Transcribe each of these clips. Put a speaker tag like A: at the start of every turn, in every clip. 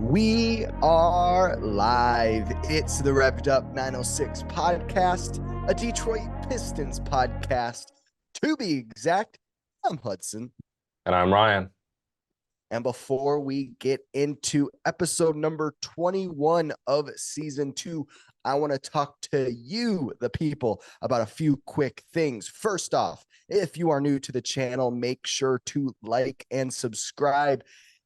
A: We are live. It's the Revved Up 906 podcast, a Detroit Pistons podcast. To be exact, I'm Hudson.
B: And I'm Ryan.
A: And before we get into episode number 21 of season 2, I want to talk to you, the people, about a few quick things. First off, if you are new to the channel, make sure to like and subscribe.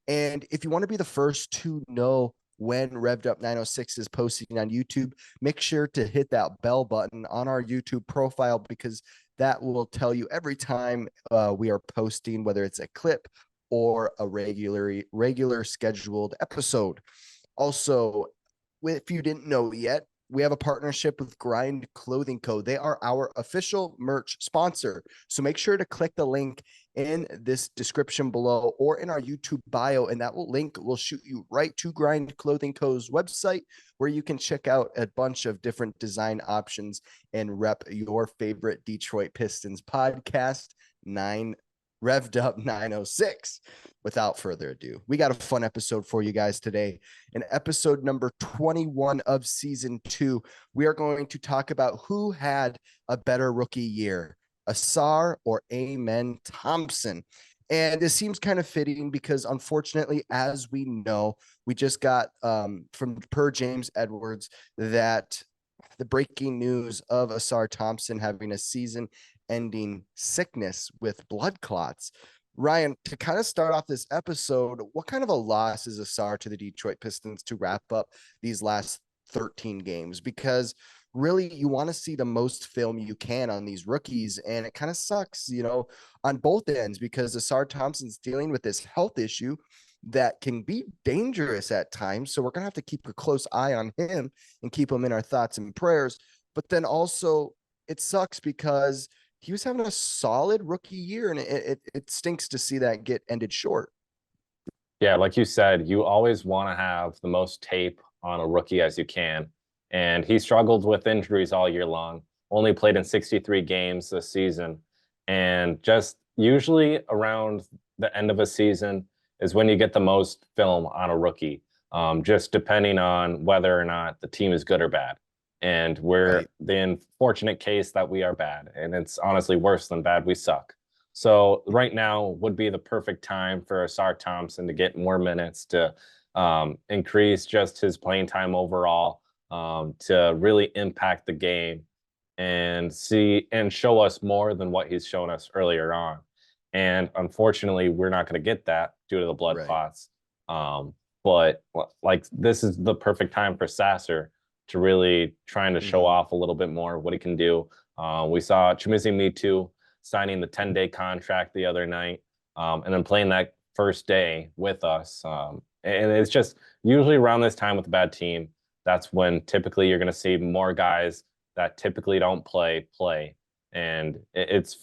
A: And if you want to be the first to know when Revved Up 906 is posting on YouTube, make sure to hit that bell button on our YouTube profile, because that will tell you every time we are posting, whether it's a clip or a regular scheduled episode. Also, if you didn't know yet, we have a partnership with Grind Clothing Co. They are our official merch sponsor. So make sure to click the link in this description below or in our YouTube bio, and that link will shoot you right to Grind Clothing Co.'s website, where you can check out a bunch of different design options and rep your favorite Detroit Pistons podcast, Revved Up 906. Without further ado, we got a fun episode for you guys today. In episode number 21 of season 2, we are going to talk about who had a better rookie year, Ausar or Amen Thompson. And this seems kind of fitting because, unfortunately, as we know, we just got from James Edwards that the breaking news of Ausar Thompson having a season-ending sickness with blood clots. Ryan, to kind of start off this episode, what kind of a loss is Ausar to the Detroit Pistons to wrap up these last 13 games? Because really, you want to see the most film you can on these rookies, and it kind of sucks, on both ends, because Ausar Thompson's dealing with this health issue that can be dangerous at times. So we're going to have to keep a close eye on him and keep him in our thoughts and prayers. But then also, it sucks because he was having a solid rookie year, and it stinks to see that get ended short.
B: Yeah, like you said, you always want to have the most tape on a rookie as you can. And he struggled with injuries all year long, only played in 63 games this season. And just usually around the end of a season is when you get the most film on a rookie, just depending on whether or not the team is good or bad. And we're the unfortunate case that we are bad. And it's honestly worse than bad. We suck. So right now would be the perfect time for Ausar Thompson to get more minutes, to increase just his playing time overall, to really impact the game and show us more than what he's shown us earlier on. And unfortunately, we're not going to get that due to the blood clots. But like, this is the perfect time for Sasser to really trying to show off a little bit more what he can do. We saw Chimizi Me signing the 10-day contract the other night, and then playing that first day with us. And it's just usually around this time with a bad team, that's when typically you're going to see more guys that typically don't play. And it's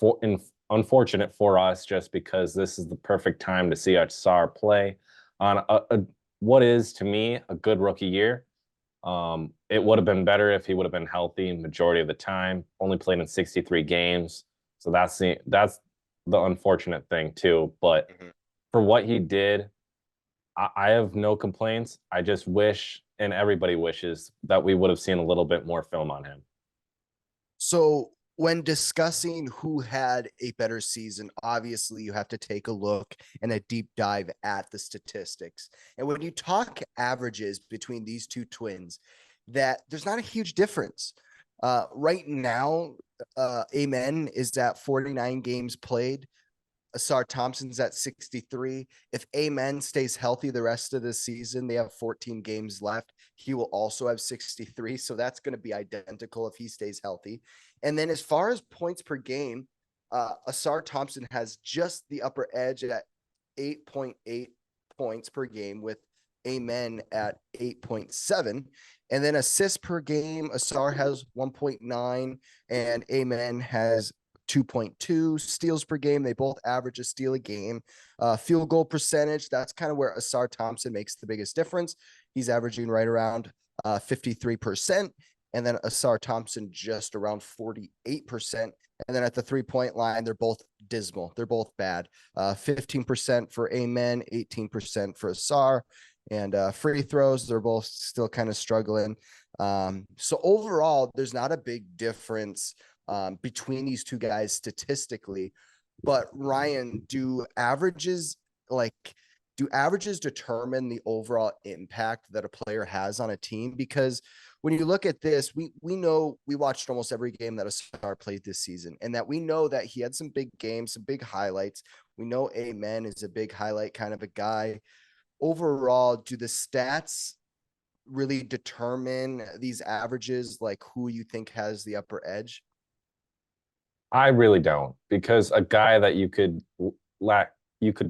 B: unfortunate for us, just because this is the perfect time to see Ausar play on what is, to me, a good rookie year. It would have been better if he would have been healthy majority of the time. Only played in 63 games, so that's the unfortunate thing too. But for what he did, I have no complaints. I just wish, and everybody wishes, that we would have seen a little bit more film on him.
A: So when discussing who had a better season, obviously you have to take a look and a deep dive at the statistics. And when you talk averages between these two twins, that there's not a huge difference. Right now, Amen is at 49 games played. Ausar Thompson's at 63. If Amen stays healthy the rest of the season, they have 14 games left. He will also have 63. So that's going to be identical if he stays healthy. And then as far as points per game, Ausar Thompson has just the upper edge at 8.8 points per game, with Amen at 8.7. And then assists per game, Ausar has 1.9 and Amen has 2.2. Steals per game, they both average a steal a game. Field goal percentage, that's kind of where Ausar Thompson makes the biggest difference. He's averaging right around 53%. And then Ausar Thompson just around 48%. And then at the 3-point line, they're both dismal. They're both bad. 15% for Amen, 18% for Ausar. And free throws, they're both still kind of struggling. So overall, there's not a big difference between these two guys statistically. But Ryan, do averages determine the overall impact that a player has on a team? Because when you look at this, we know, we watched almost every game that Ausar played this season, and that we know that he had some big games, some big highlights. We know Amen is a big highlight kind of a guy. Overall, do the stats really determine these averages, like who you think has the upper edge?
B: I really don't, because a guy that you could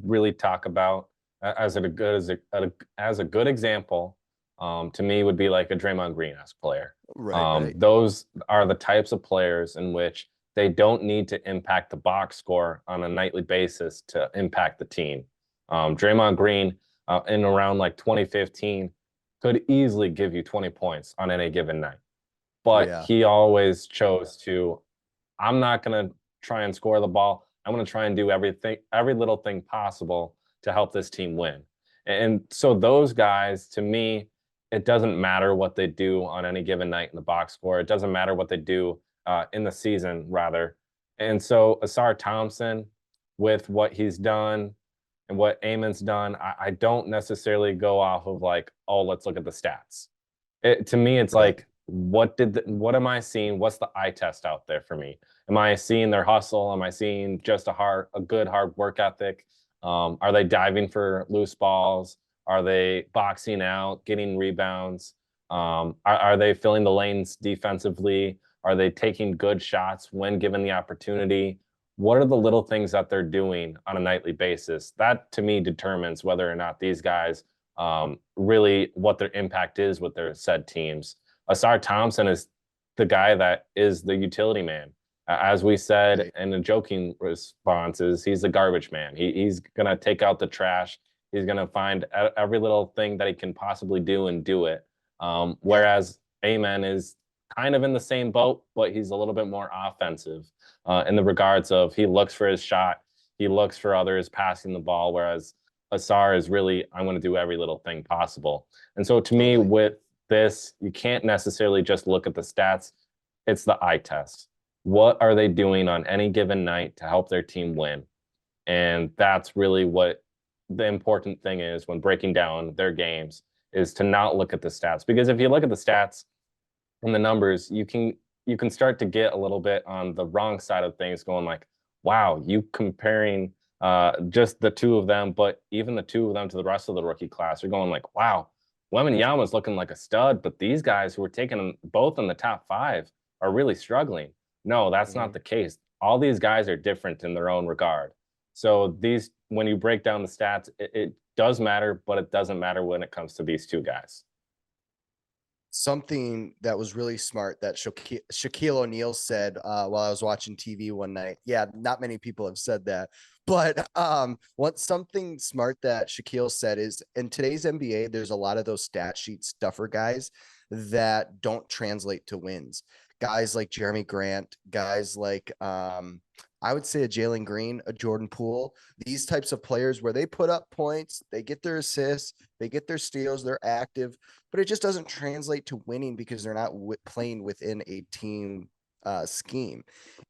B: really talk about as a good example, to me would be like a Draymond Green-esque player.
A: Right.
B: Those are the types of players in which they don't need to impact the box score on a nightly basis to impact the team. Draymond Green, in around like 2015, could easily give you 20 points on any given night, but
A: Yeah.
B: he always chose to, I'm not going to try and score the ball. I'm going to try and do every little thing possible to help this team win. And so those guys, to me, it doesn't matter what they do on any given night in the box score. It doesn't matter what they do in the season, rather. And so Ausar Thompson, with what he's done and what Amen's done, I don't necessarily go off of like, oh, let's look at the stats. To me, it's
A: Right.
B: like, what am I seeing? What's the eye test out there for me? Am I seeing their hustle? Am I seeing just a good hard work ethic? Are they diving for loose balls? Are they boxing out, getting rebounds? Are they filling the lanes defensively? Are they taking good shots when given the opportunity? What are the little things that they're doing on a nightly basis? That to me determines whether or not these guys really what their impact is with their said teams. Ausar Thompson is the guy that is the utility man. As we said
A: Right.
B: in the joking responses, he's the garbage man. He's going to take out the trash. He's going to find every little thing that he can possibly do and do it.
A: Yeah.
B: Whereas Amen is kind of in the same boat, but he's a little bit more offensive in the regards of he looks for his shot. He looks for others passing the ball, whereas Ausar is really, I'm going to do every little thing possible. And so to me,
A: Totally.
B: with this, you can't necessarily just look at the stats. It's the eye test. What are they doing on any given night to help their team win? And that's really what the important thing is when breaking down their games, is to not look at the stats. Because if you look at the stats and the numbers, you can start to get a little bit on the wrong side of things, going like, wow, you comparing just the two of them, but even the two of them to the rest of the rookie class, you're going like, wow, Wembanyama's looking like a stud, but these guys who are taking both in the top 5 are really struggling. No, that's not
A: Mhm.
B: the case. All these guys are different in their own regard. So these, when you break down the stats, it does matter, but it doesn't matter when it comes to these two guys.
A: Something that was really smart that Shaquille O'Neal said while I was watching TV one night. Yeah, not many people have said that, but what something smart that Shaquille said is, in today's NBA, there's a lot of those stat sheet stuffer guys that don't translate to wins. Guys like Jeremy Grant, guys like I would say a Jalen Green, a Jordan Poole, these types of players where they put up points, they get their assists, they get their steals, they're active, but it just doesn't translate to winning because they're not playing within a team scheme.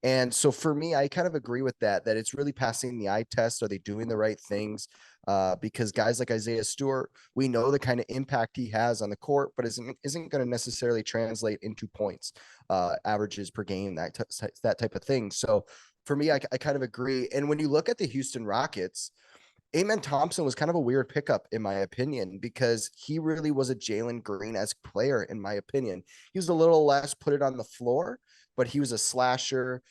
A: And so for me, I kind of agree with that it's really passing the eye test. Are they doing the right things? Because guys like Isaiah Stewart, we know the kind of impact he has on the court, but isn't going to necessarily translate into points, averages per game, that type of thing. So for me, I kind of agree. And when you look at the Houston Rockets, Amen Thompson was kind of a weird pickup, in my opinion, because he really was a Jalen Green-esque player, in my opinion. He was a little less put it on the floor, but he was a slasher,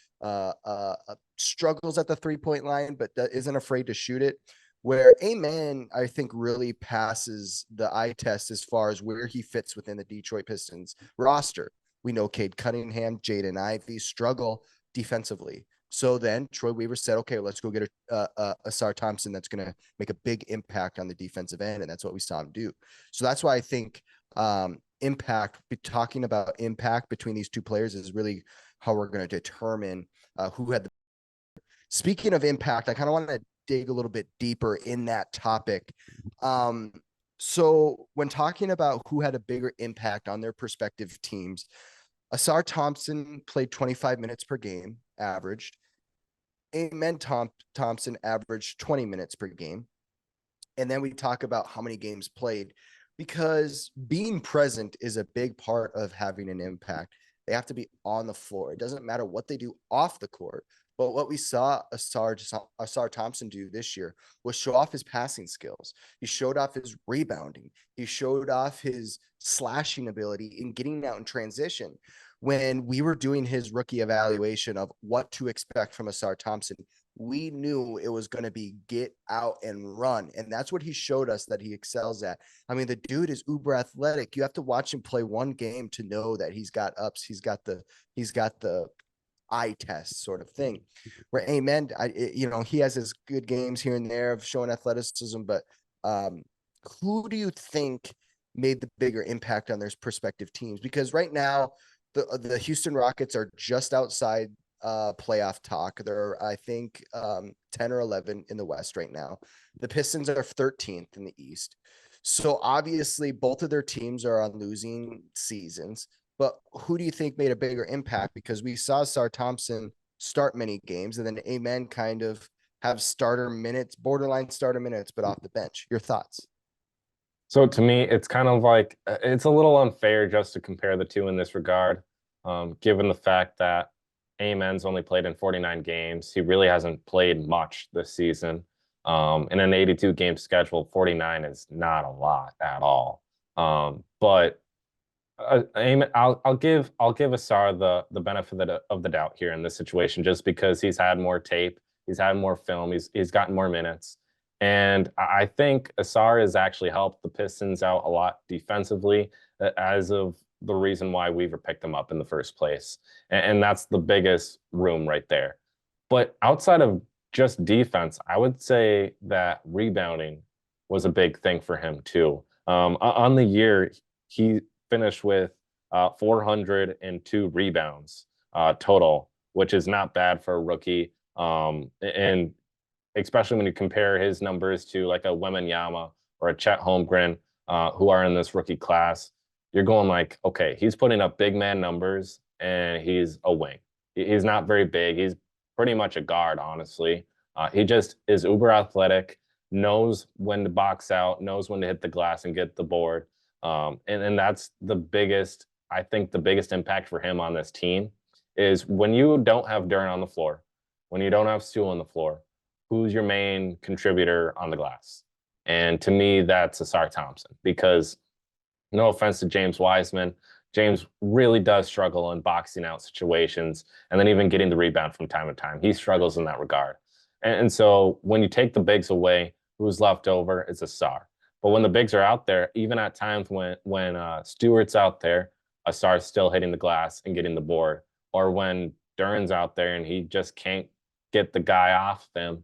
A: struggles at the three-point line, but isn't afraid to shoot it. Where Amen, I think, really passes the eye test as far as where he fits within the Detroit Pistons roster. We know Cade Cunningham, Jaden Ivey struggle defensively. So then Troy Weaver said, okay, let's go get a Ausar Thompson that's going to make a big impact on the defensive end. And that's what we saw him do. So that's why I think talking about impact between these two players is really how we're going to determine who had the. Speaking of impact, I kind of want to dig a little bit deeper in that topic. So when talking about who had a bigger impact on their respective teams, Ausar Thompson played 25 minutes per game, averaged. Amen Thompson averaged 20 minutes per game. And then we talk about how many games played, because being present is a big part of having an impact. They have to be on the floor. It doesn't matter what they do off the court. But what we saw Ausar Thompson do this year was show off his passing skills. He showed off his rebounding. He showed off his slashing ability in getting out in transition. When we were doing his rookie evaluation of what to expect from Ausar Thompson, we knew it was going to be get out and run. And that's what he showed us that he excels at. I mean, the dude is uber athletic. You have to watch him play one game to know that he's got ups. He's got the eye test sort of thing. Where Amen, he has his good games here and there of showing athleticism, but who do you think made the bigger impact on their prospective teams? Because right now, the Houston Rockets are just outside playoff talk. They're, I think, 10 or 11 in the West right now. The Pistons are 13th in the East. So obviously both of their teams are on losing seasons, but who do you think made a bigger impact? Because we saw Ausar Thompson start many games and then Amen kind of have starter minutes, borderline starter minutes, but off the bench. Your thoughts?
B: So to me, it's kind of like it's a little unfair just to compare the two in this regard, given the fact that Amen's only played in 49 games. He really hasn't played much this season. In an 82 game schedule, 49 is not a lot at all. But Amen, I'll give Ausar the benefit of the doubt here in this situation, just because he's had more tape, he's had more film, he's gotten more minutes. And I think Ausar has actually helped the Pistons out a lot defensively, as of the reason why Weaver picked him up in the first place. And that's the biggest room right there. But outside of just defense, I would say that rebounding was a big thing for him too. On the year, he finished with 402 rebounds total, which is not bad for a rookie. And especially when you compare his numbers to like a Wembanyama or a Chet Holmgren, who are in this rookie class, you're going like, okay, he's putting up big man numbers and he's a wing. He's not very big. He's pretty much a guard, honestly. He just is uber athletic, knows when to box out, knows when to hit the glass and get the board. And that's I think the biggest impact for him on this team is when you don't have Duren on the floor, when you don't have Stu on the floor, who's your main contributor on the glass? And to me, that's Ausar Thompson, because no offense to James Wiseman, James really does struggle in boxing out situations and then even getting the rebound from time to time. He struggles in that regard. And so when you take the bigs away, who's left over is Ausar. But when the bigs are out there, even at times when Stewart's out there, Ausar's still hitting the glass and getting the board. Or when Duren's out there and he just can't get the guy off them,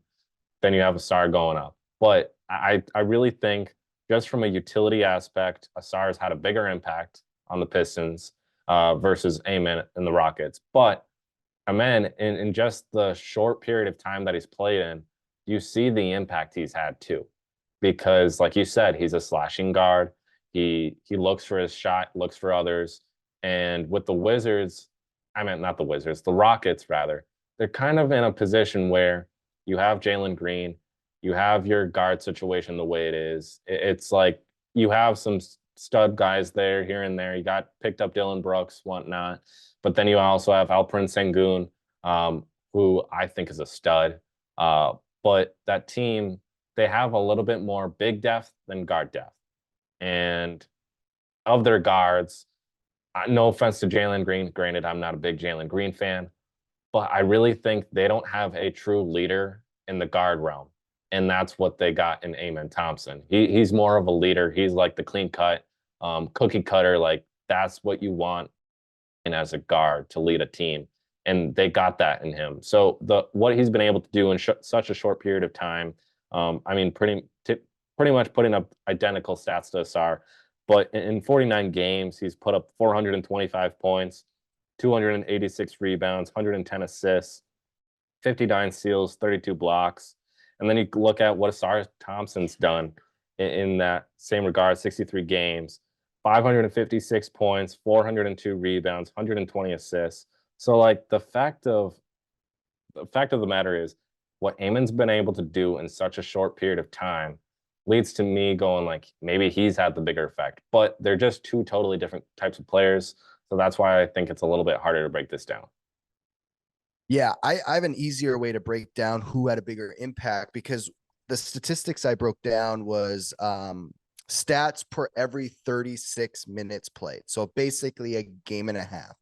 B: then you have Ausar going up. But I really think, just from a utility aspect, Ausar's had a bigger impact on the Pistons versus Amen and the Rockets. But Amen, in just the short period of time that he's played in, you see the impact he's had too. Because like you said, he's a slashing guard. He looks for his shot, looks for others. And with the Wizards, I meant not the Wizards, the Rockets rather, they're kind of in a position where you have Jalen Green, you have your guard situation the way it is. It's like you have some stud guys there, here and there. You got picked up Dylan Brooks, whatnot. But then you also have Alperen Sengun, who I think is a stud. But that team, they have a little bit more big depth than guard depth. And of their guards, no offense to Jalen Green, granted, I'm not a big Jalen Green fan, but I really think they don't have a true leader in the guard realm. And that's what they got in Amen Thompson. He's more of a leader. He's like the clean cut, cookie cutter. Like, that's what you want and as a guard to lead a team. And they got that in him. So what he's been able to do in such a short period of time, I mean, pretty much putting up identical stats to Ausar. But in 49 games, he's put up 425 points, 286 rebounds, 110 assists, 59 steals, 32 blocks. And then you look at what Ausar Thompson's done. in that same regard, 63 games, 556 points, 402 rebounds, 120 assists. So like the fact of the matter is what Amon's been able to do in such a short period of time leads to me going like maybe he's had the bigger effect, but they're just two totally different types of players. So that's why I think it's a little bit harder to break this down.
A: Yeah, I have an easier way to break down who had a bigger impact because the statistics I broke down was stats per every 36 minutes played. So basically a game and a half.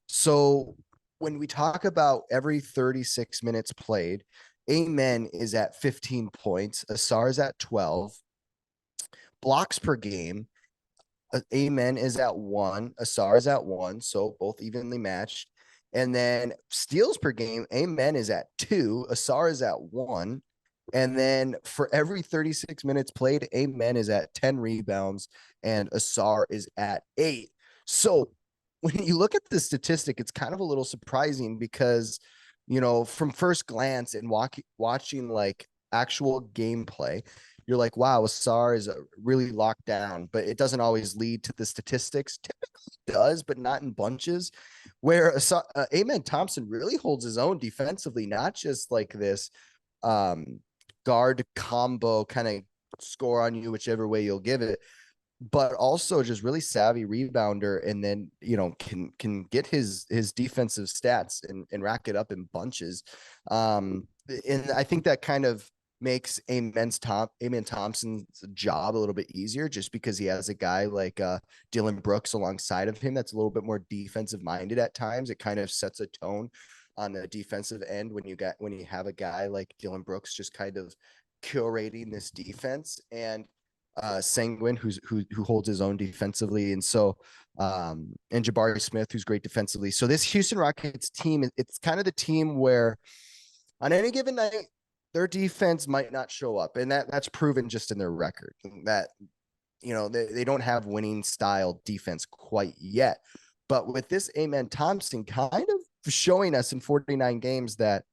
A: So when we talk about every 36 minutes played, Amen is at 15 points, Ausar is at 12, blocks per game. Amen is at 1, Ausar is at 1, so both evenly matched. And then steals per game, Amen is at 2, Ausar is at 1. And then for every 36 minutes played, Amen is at 10 rebounds and Ausar is at 8. So when you look at the statistic, it's kind of a little surprising because, from first glance and watching like actual gameplay, you're like, wow, Ausar is really locked down, but it doesn't always lead to the statistics. Typically does, but not in bunches. Where Amen Thompson really holds his own defensively, not just like this guard combo kind of score on you whichever way you'll give it, but also just really savvy rebounder, and then can get his defensive stats and rack it up in bunches. And I think that kind of makes Amen Thompson's job a little bit easier, just because he has a guy like Dylan Brooks alongside of him that's a little bit more defensive minded at times. It kind of sets a tone on the defensive end when you have a guy like Dylan Brooks just kind of curating this defense, and Sanguine who holds his own defensively, and so and Jabari Smith who's great defensively. So this Houston Rockets team, it's kind of the team where on any given night their defense might not show up, and that's proven just in their record that they don't have winning style defense quite yet. But with this Amen Thompson kind of showing us in 49 games that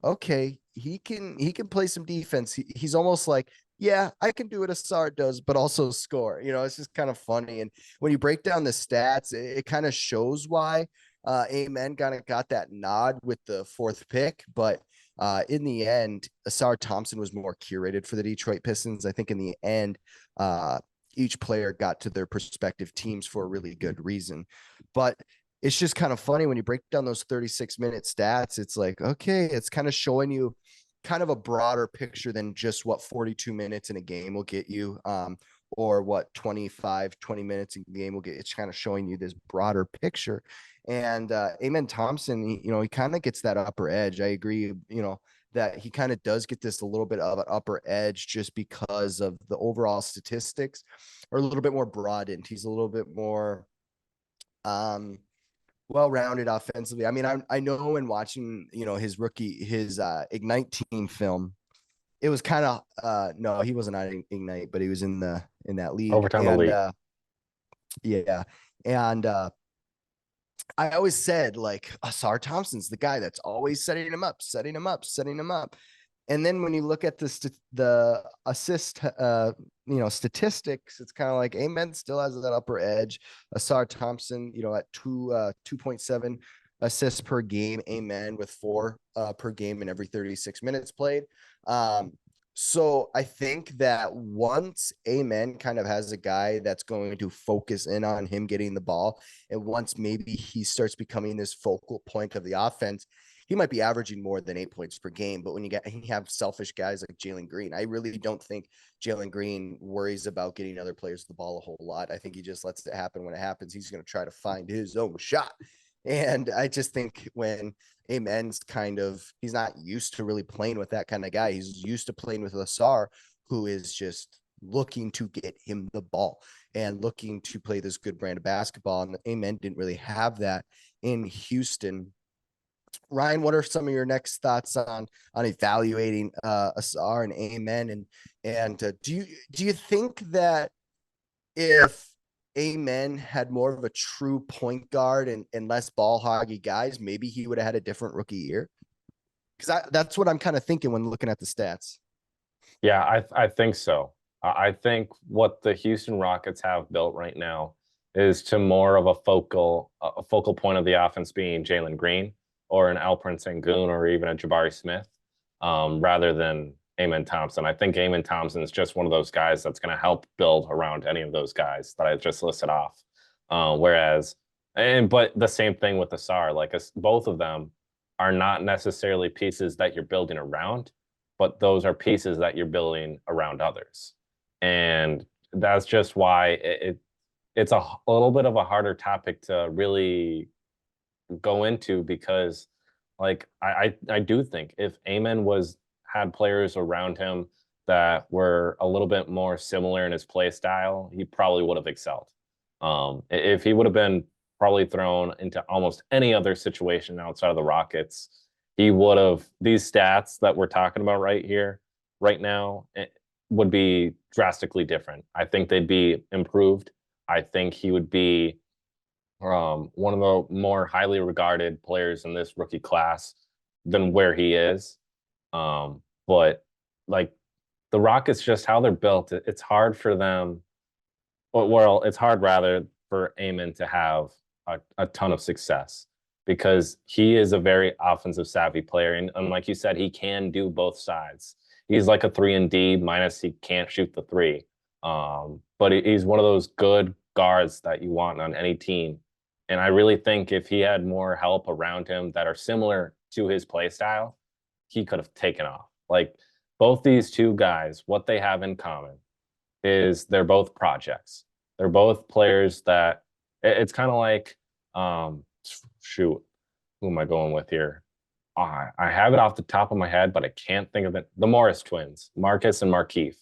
A: okay, he can play some defense. He's almost like, yeah, I can do what Ausar does, but also score. It's just kind of funny. And when you break down the stats, it kind of shows why Amen kind of got that nod with the fourth pick. But in the end, Ausar Thompson was more curated for the Detroit Pistons. I think in the end, each player got to their prospective teams for a really good reason. But it's just kind of funny when you break down those 36-minute stats. It's like, okay, it's kind of showing you kind of a broader picture than just what 42 minutes in a game will get you, or what 20 minutes in a game will get. It's kind of showing you this broader picture. And Amen Thompson, he kind of gets that upper edge. I agree, that he kind of does get this a little bit of an upper edge just because of the overall statistics are a little bit more broadened. He's a little bit more well-rounded offensively. I mean, I know in watching, his Ignite team film, it was kind of no, he wasn't on Ignite, but he was in that league.
B: Overtime elite.
A: Yeah. And I always said like Ausar Thompson's the guy that's always setting him up. And then when you look at the assist, statistics, it's kind of like Amen still has that upper edge. Ausar Thompson, at 2.7 assists per game. Amen with 4 per game in every 36 minutes played. So I think that once Amen kind of has a guy that's going to focus in on him getting the ball, and once maybe he starts becoming this focal point of the offense, he might be averaging more than 8 points per game. But when you have selfish guys like Jalen Green, I really don't think Jalen Green worries about getting other players the ball a whole lot. I think he just lets it happen when it happens. He's going to try to find his own shot. And I just think when Amen's he's not used to really playing with that kind of guy. He's used to playing with Ausar, who is just looking to get him the ball and looking to play this good brand of basketball. And Amen didn't really have that in Houston. Ryan, what are some of your next thoughts on evaluating Ausar and Amen? And do you think that if Amen had more of a true point guard and less ball hoggy guys, maybe he would have had a different rookie year? Because that's what I'm kind of thinking when looking at the stats.
B: Yeah, I think so. I think what the Houston Rockets have built right now is to more of a focal point of the offense being Jalen Green or an Alperen Sengun or even a Jabari Smith, rather than Amen Thompson. I think Amen Thompson is just one of those guys that's going to help build around any of those guys that I just listed off. But the same thing with Ausar, like both of them are not necessarily pieces that you're building around, but those are pieces that you're building around others. And that's just why it's a little bit of a harder topic to really go into, because like I do think if Amen was had players around him that were a little bit more similar in his play style, he probably would have excelled. If he would have been probably thrown into almost any other situation outside of the Rockets, he would have these stats that we're talking about right here, right now, would be drastically different. I think they'd be improved. I think he would be one of the more highly regarded players in this rookie class than where he is. But like the Rockets, just how they're built, it's hard for them. Well, it's hard rather for Amen to have a ton of success because he is a very offensive savvy player. And like you said, he can do both sides. He's like a 3-and-D minus he can't shoot the three. But he's one of those good guards that you want on any team. And I really think if he had more help around him that are similar to his play style, he could have taken off. Like both these two guys, what they have in common is they're both projects. They're both players that it's kind of like, shoot, who am I going with here? I have it off the top of my head, but I can't think of it. The Morris twins, Marcus and Markeith,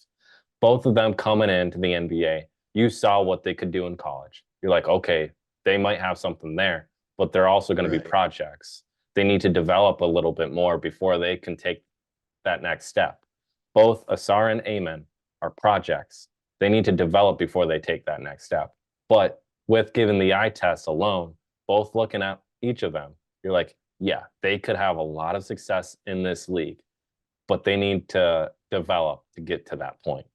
B: both of them coming into the NBA. You saw what they could do in college. You're like, okay, they might have something there, but they're also going to be projects. They need to develop a little bit more before they can take that next step. Both Ausar and Amen are projects. They need to develop before they take that next step. But with given the eye test alone, both looking at each of them, you're like, yeah, they could have a lot of success in this league, but they need to develop to get to that point.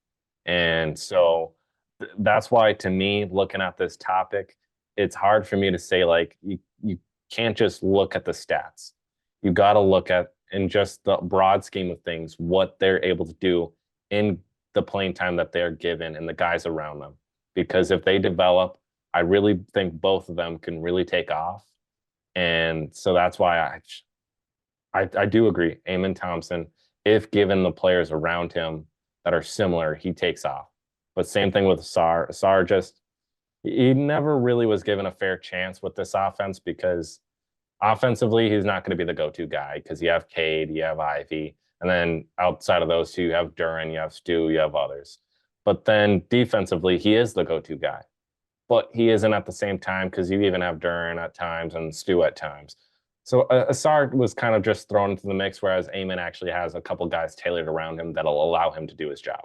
B: And so that's why, to me, looking at this topic, it's hard for me to say like you can't just look at the stats. You got to look at in just the broad scheme of things what they're able to do in the playing time that they're given and the guys around them. Because if they develop, I really think both of them can really take off. And so that's why I do agree. Amen Thompson, if given the players around him that are similar, he takes off. But same thing with Ausar. Ausar just he never really was given a fair chance with this offense because offensively he's not going to be the go-to guy because you have Cade, you have Ivy, and then outside of those two, you have Duren, you have Stu, you have others. But then defensively, he is the go-to guy. But he isn't at the same time because you even have Duren at times and Stu at times. So Ausar was kind of just thrown into the mix, whereas Amen actually has a couple guys tailored around him that'll allow him to do his job.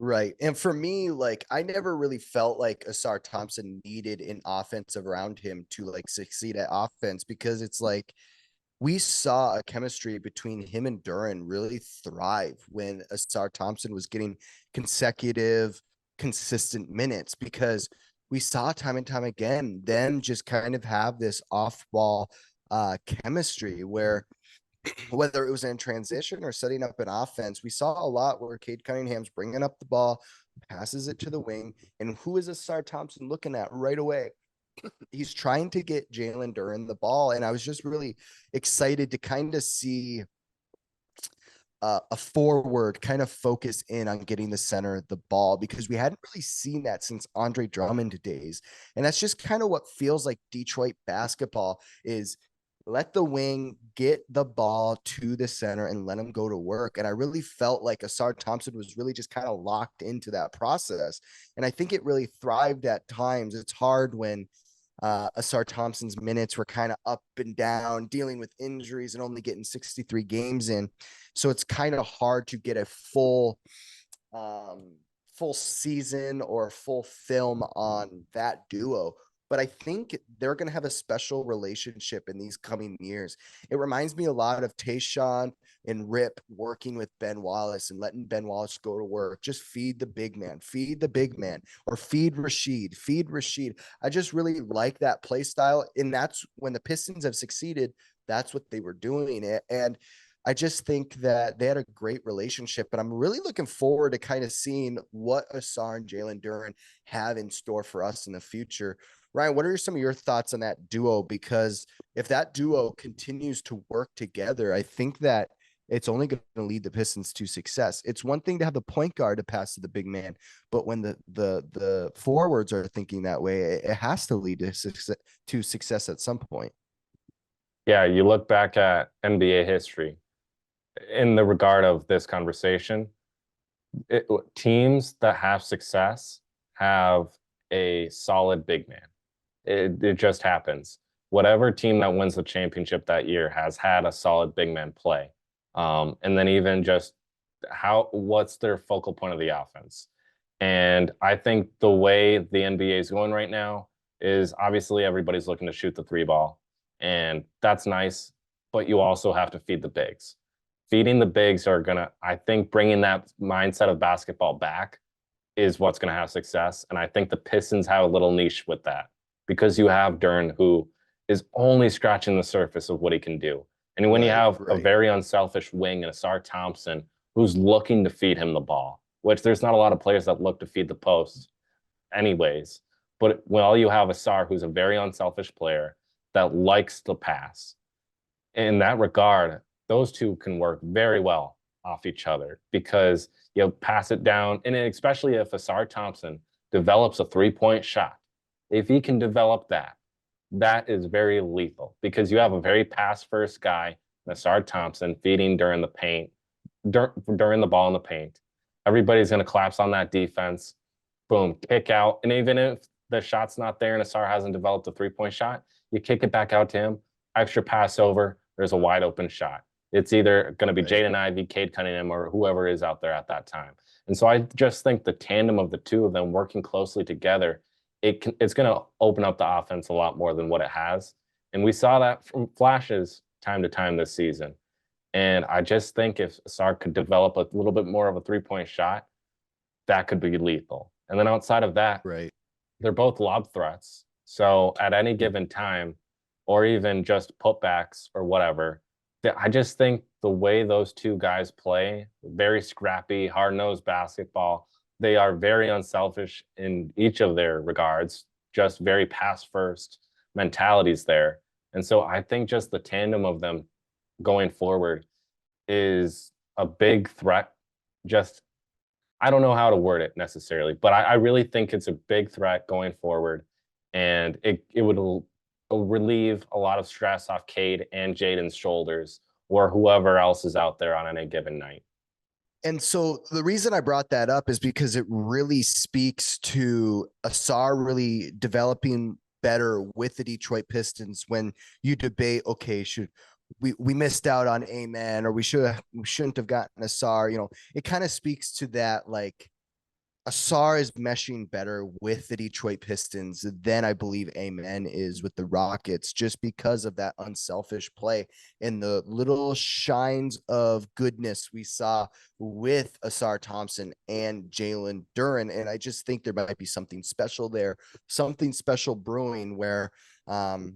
A: Right. And for me, like, I never really felt like Ausar Thompson needed an offensive around him to like succeed at offense because it's like we saw a chemistry between him and Duren really thrive when Ausar Thompson was getting consecutive, consistent minutes because we saw time and time again them just kind of have this off-ball chemistry where whether it was in transition or setting up an offense, we saw a lot where Cade Cunningham's bringing up the ball, passes it to the wing, and who is Ausar Thompson looking at right away? He's trying to get Jalen Duren the ball, and I was just really excited to kind of see a forward kind of focus in on getting the center the ball because we hadn't really seen that since Andre Drummond days, and that's just kind of what feels like Detroit basketball is. Let the wing get the ball to the center and let him go to work. And I really felt like Ausar Thompson was really just kind of locked into that process. And I think it really thrived at times. It's hard when Ausar Thompson's minutes were kind of up and down, dealing with injuries and only getting 63 games in. So it's kind of hard to get a full season or full film on that duo. But I think they're going to have a special relationship in these coming years. It reminds me a lot of Tayshaun and Rip working with Ben Wallace and letting Ben Wallace go to work. Just feed the big man, or feed Rashid. I just really like that play style. And that's when the Pistons have succeeded. That's what they were doing. And I just think that they had a great relationship, and I'm really looking forward to kind of seeing what Ausar and Jalen Duren have in store for us in the future. Ryan, what are some of your thoughts on that duo? Because if that duo continues to work together, I think that it's only going to lead the Pistons to success. It's one thing to have the point guard to pass to the big man, but when the forwards are thinking that way, it has to lead to success at some point.
B: Yeah, you look back at NBA history in the regard of this conversation, teams that have success have a solid big man. It just happens. Whatever team that wins the championship that year has had a solid big man play. And then even just what's their focal point of the offense? And I think the way the NBA is going right now is obviously everybody's looking to shoot the three ball, and that's nice, but you also have to feed the bigs. Feeding the bigs are gonna, I think, bringing that mindset of basketball back is what's gonna have success. And I think the Pistons have a little niche with that because you have Duren, who is only scratching the surface of what he can do. And when you have a very unselfish wing and Ausar Thompson who's looking to feed him the ball, which there's not a lot of players that look to feed the post anyways. But when you have Ausar, who's a very unselfish player that likes to pass, in that regard, those two can work very well off each other because you pass it down. And especially if Ausar Thompson develops a three-point shot, if he can develop that, that is very lethal because you have a very pass-first guy, Ausar Thompson, feeding during the paint, during the ball in the paint. Everybody's going to collapse on that defense. Boom, kick out. And even if the shot's not there and Ausar hasn't developed a three-point shot, you kick it back out to him, extra pass over, there's a wide open shot. It's either going to be Jaden Ivey, Cade Cunningham, or whoever is out there at that time. And so I just think the tandem of the two of them working closely together, it's going to open up the offense a lot more than what it has. And we saw that from flashes time to time this season. And I just think if Ausar could develop a little bit more of a three-point shot, that could be lethal. And then outside of that, they're both lob threats. So at any given time, or even just putbacks or whatever, I just think the way those two guys play, very scrappy, hard-nosed basketball, they are very unselfish in each of their regards, just very pass-first mentalities there. And so I think just the tandem of them going forward is a big threat. Just, I don't know how to word it necessarily, but I really think it's a big threat going forward. And it would relieve a lot of stress off Cade and Jaden's shoulders or whoever else is out there on any given night.
A: And so the reason I brought that up is because it really speaks to Ausar really developing better with the Detroit Pistons when you debate, okay, should we missed out on Amen, or we shouldn't have gotten Ausar. You know, it kind of speaks to that, like, Ausar is meshing better with the Detroit Pistons than I believe Amen is with the Rockets, just because of that unselfish play and the little shines of goodness we saw with Ausar Thompson and Jalen Duren. And I just think there might be something special there, something special brewing where, and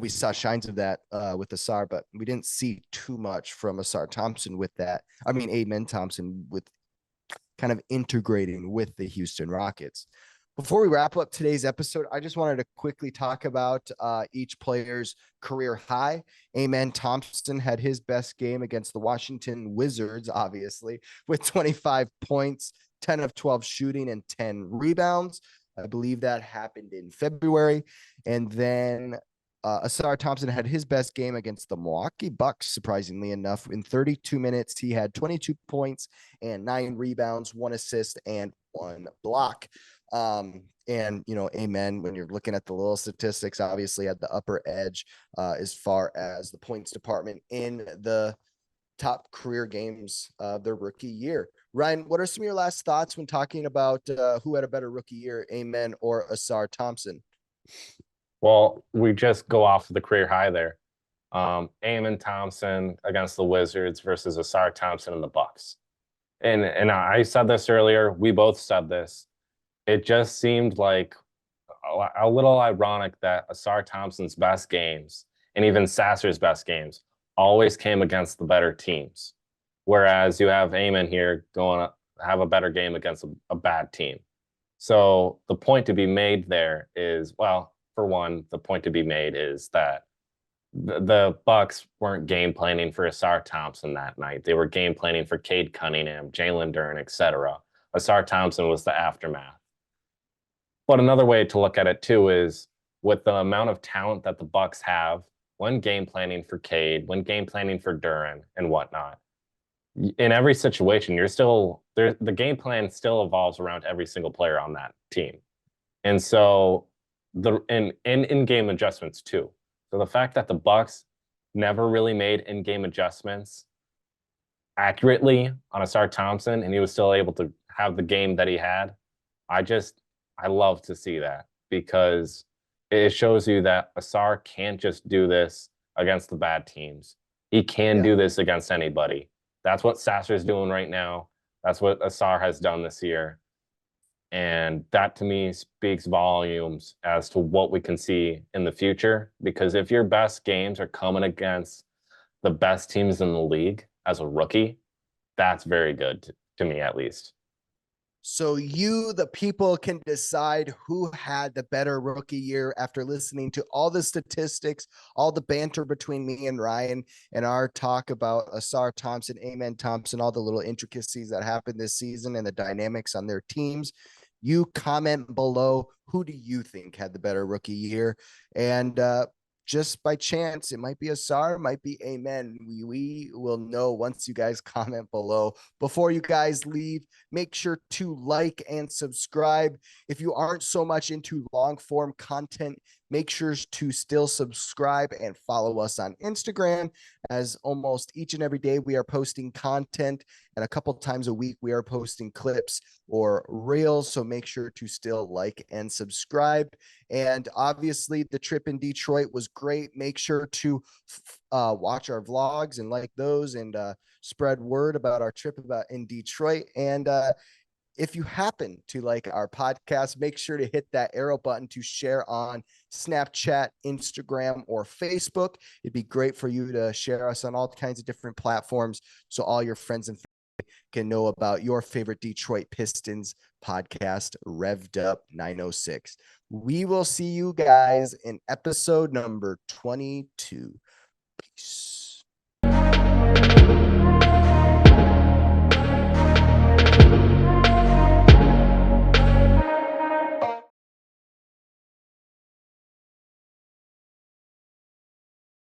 A: we saw shines of that with Ausar, but we didn't see too much from Ausar Thompson with that. I mean, Amen Thompson with kind of integrating with the Houston Rockets. Before we wrap up today's episode, I just wanted to quickly talk about each player's career high. Amen Thompson had his best game against the Washington Wizards, obviously, with 25 points, 10 of 12 shooting, and 10 rebounds. I believe that happened in February. And then Ausar Thompson had his best game against the Milwaukee Bucks, surprisingly enough. In 32 minutes, he had 22 points and 9 rebounds, 1 assist, and 1 block. And, you know, Amen, when you're looking at the little statistics, obviously at the upper edge as far as the points department in the top career games of their rookie year. Ryan, what are some of your last thoughts when talking about who had a better rookie year, Amen or Ausar Thompson?
B: Well, we just go off of the career high there. Amen Thompson against the Wizards versus Ausar Thompson and the Bucks. And I said this earlier. We both said this. It just seemed like a little ironic that Ausar Thompson's best games and even Sasser's best games always came against the better teams, whereas you have Amen here going to have a better game against a bad team. So the point to be made there is, well, for one, the point to be made is that the Bucks weren't game planning for Ausar Thompson that night. They were game planning for Cade Cunningham, Jalen Duren, etc. Ausar Thompson was the aftermath. But another way to look at it too is with the amount of talent that the Bucks have, when game planning for Cade, when game planning for Duren and whatnot, in every situation, you're still there. The game plan still evolves around every single player on that team, and so in-game adjustments too. So the fact that the Bucks never really made in-game adjustments accurately on Ausar Thompson, and he was still able to have the game that he had, I love to see that, because it shows you that Ausar can't just do this against the bad teams. He can do this against anybody. That's what Sasser's doing right now. That's what Ausar has done this year. And that to me speaks volumes as to what we can see in the future. Because if your best games are coming against the best teams in the league as a rookie, that's very good to me, at least.
A: So you, the people, can decide who had the better rookie year after listening to all the statistics, all the banter between me and Ryan, and our talk about Ausar Thompson, Amen Thompson, all the little intricacies that happened this season and the dynamics on their teams. You comment below, who do you think had the better rookie year? And just by chance, it might be Ausar, might be Amen. We will know once you guys comment below. Before you guys leave, make sure to like and subscribe. If you aren't so much into long form content, make sure to still subscribe and follow us on Instagram, as almost each and every day we are posting content, and a couple times a week we are posting clips or reels. So make sure to still like and subscribe. And obviously the trip in Detroit was great. Make sure to watch our vlogs and like those, and spread word about our trip in Detroit. And if you happen to like our podcast, make sure to hit that arrow button to share on Snapchat, Instagram, or Facebook. It'd be great for you to share us on all kinds of different platforms, so all your friends and family can know about your favorite Detroit Pistons podcast, Revved Up 906. We will see you guys in episode number 22. Peace.